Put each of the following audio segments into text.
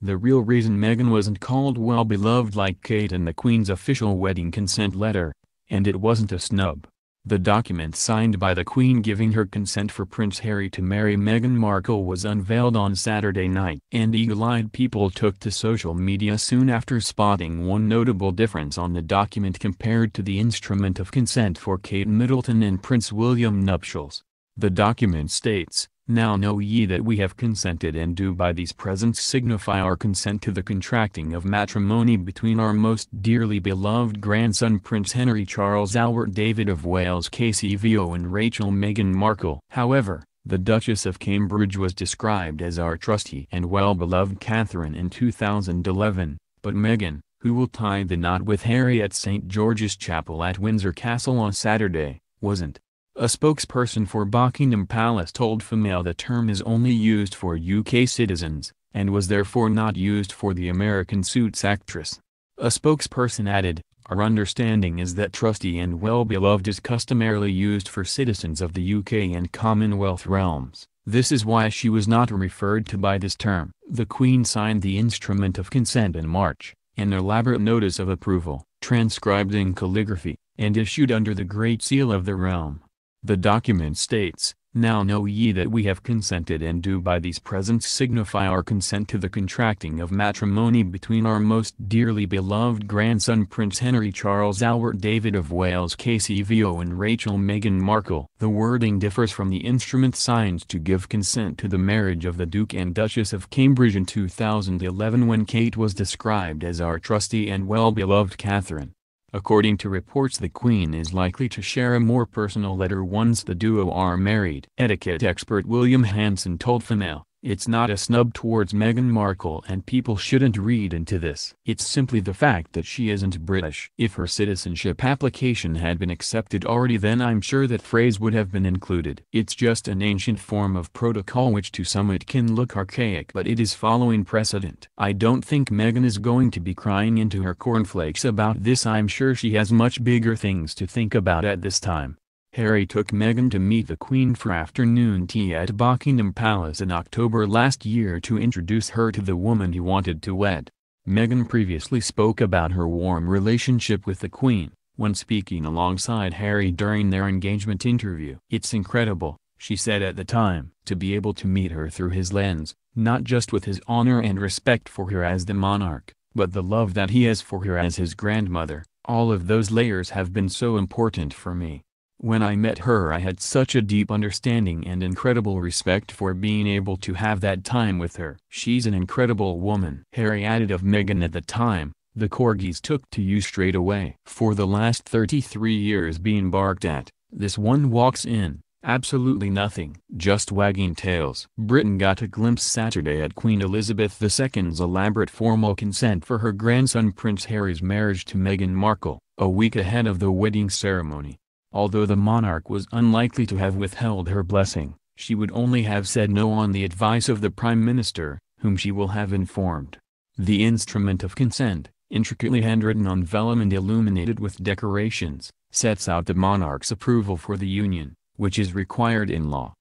The real reason Meghan wasn't called well beloved like Kate in the Queen's official wedding consent letter, and it wasn't a snub. The document signed by the Queen giving her consent for Prince Harry to marry Meghan Markle was unveiled on Saturday night. And eagle-eyed people took to social media soon after spotting one notable difference on the document compared to the instrument of consent for Kate Middleton and Prince William nuptials. The document states, "Now know ye that we have consented and do by these presents signify our consent to the contracting of matrimony between our most dearly beloved grandson Prince Henry Charles Albert David of Wales KCVO and Rachel Meghan Markle." However, the Duchess of Cambridge was described as our trusty and well-beloved Catherine in 2011, but Meghan, who will tie the knot with Harry at St. George's Chapel at Windsor Castle on Saturday, wasn't. A spokesperson for Buckingham Palace told FEMAIL the term is only used for UK citizens, and was therefore not used for the American Suits actress. A spokesperson added, "Our understanding is that trusty and well-beloved is customarily used for citizens of the UK and Commonwealth realms. This is why she was not referred to by this term." The Queen signed the instrument of consent in March, an elaborate notice of approval, transcribed in calligraphy, and issued under the Great Seal of the realm. The document states, "Now know ye that we have consented and do by these presents signify our consent to the contracting of matrimony between our most dearly beloved grandson Prince Henry Charles Albert David of Wales KCVO and Rachel Meghan Markle." The wording differs from the instrument signed to give consent to the marriage of the Duke and Duchess of Cambridge in 2011 when Kate was described as our trusty and well-beloved Catherine. According to reports, the Queen is likely to share a more personal letter once the duo are married. Etiquette expert William Hanson told FEMAIL, "It's not a snub towards Meghan Markle and people shouldn't read into this. It's simply the fact that she isn't British. If her citizenship application had been accepted already, then I'm sure that phrase would have been included. It's just an ancient form of protocol which to some it can look archaic, but it is following precedent. I don't think Meghan is going to be crying into her cornflakes about this. I'm sure she has much bigger things to think about at this time." Harry took Meghan to meet the Queen for afternoon tea at Buckingham Palace in October last year to introduce her to the woman he wanted to wed. Meghan previously spoke about her warm relationship with the Queen, when speaking alongside Harry during their engagement interview. "It's incredible," she said at the time, "to be able to meet her through his lens, not just with his honor and respect for her as the monarch, but the love that he has for her as his grandmother. All of those layers have been so important for me. When I met her I had such a deep understanding and incredible respect for being able to have that time with her. She's an incredible woman." Harry added of Meghan at the time, "The corgis took to you straight away. For the last 33 years being barked at, this one walks in, absolutely nothing, just wagging tails." Britain got a glimpse Saturday at Queen Elizabeth II's elaborate formal consent for her grandson Prince Harry's marriage to Meghan Markle, a week ahead of the wedding ceremony. Although the monarch was unlikely to have withheld her blessing, she would only have said no on the advice of the Prime Minister, whom she will have informed. The instrument of consent, intricately handwritten on vellum and illuminated with decorations, sets out the monarch's approval for the union, which is required in law.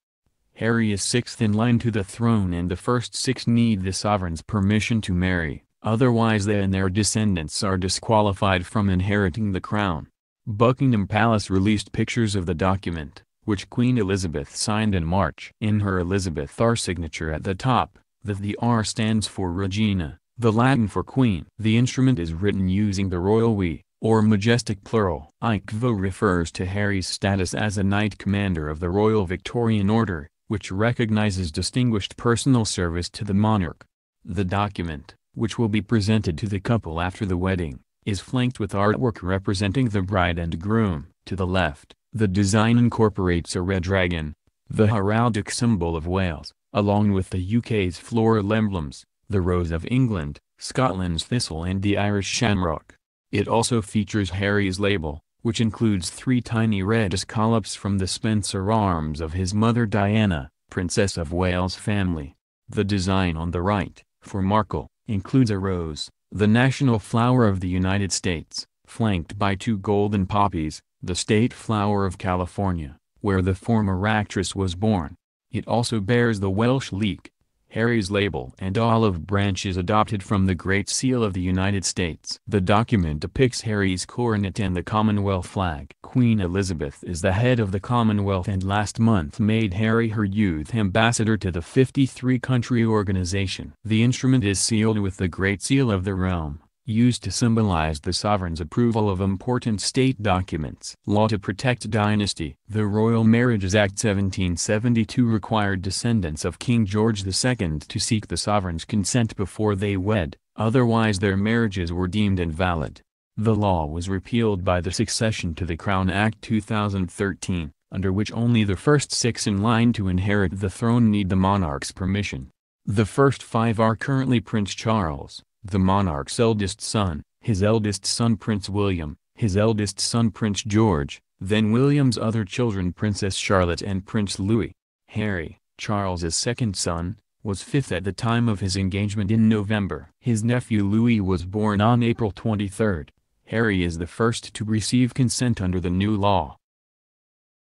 Harry is sixth in line to the throne and the first six need the sovereign's permission to marry, otherwise they and their descendants are disqualified from inheriting the crown. Buckingham Palace released pictures of the document, which Queen Elizabeth signed in March. In her Elizabeth R signature at the top, the R stands for Regina, the Latin for Queen. The instrument is written using the royal we, or majestic plural. Ikvo refers to Harry's status as a Knight Commander of the Royal Victorian Order, which recognizes distinguished personal service to the monarch. The document, which will be presented to the couple after the wedding, is flanked with artwork representing the bride and groom. To the left, the design incorporates a red dragon, the heraldic symbol of Wales, along with the UK's floral emblems, the Rose of England, Scotland's thistle and the Irish shamrock. It also features Harry's label, which includes 3 tiny red scallops from the Spencer arms of his mother Diana, Princess of Wales family. The design on the right, for Markle, includes a rose, the national flower of the United States, flanked by 2 golden poppies, the state flower of California, where the former actress was born. It also bears the Welsh leek. Harry's label and olive branch is adopted from the Great Seal of the United States. The document depicts Harry's coronet and the Commonwealth flag. Queen Elizabeth is the head of the Commonwealth and last month made Harry her youth ambassador to the 53-country organization. The instrument is sealed with the Great Seal of the realm, used to symbolize the sovereign's approval of important state documents. Law to protect dynasty. The Royal Marriages Act 1772 required descendants of King George II to seek the sovereign's consent before they wed, otherwise their marriages were deemed invalid. The law was repealed by the Succession to the Crown Act 2013, under which only the first 6 in line to inherit the throne need the monarch's permission. The first 5 are currently Prince Charles, the monarch's eldest son, his eldest son Prince William, his eldest son Prince George, then William's other children Princess Charlotte and Prince Louis. Harry, Charles's second son, was 5th at the time of his engagement in November. His nephew Louis was born on April 23. Harry is the first to receive consent under the new law.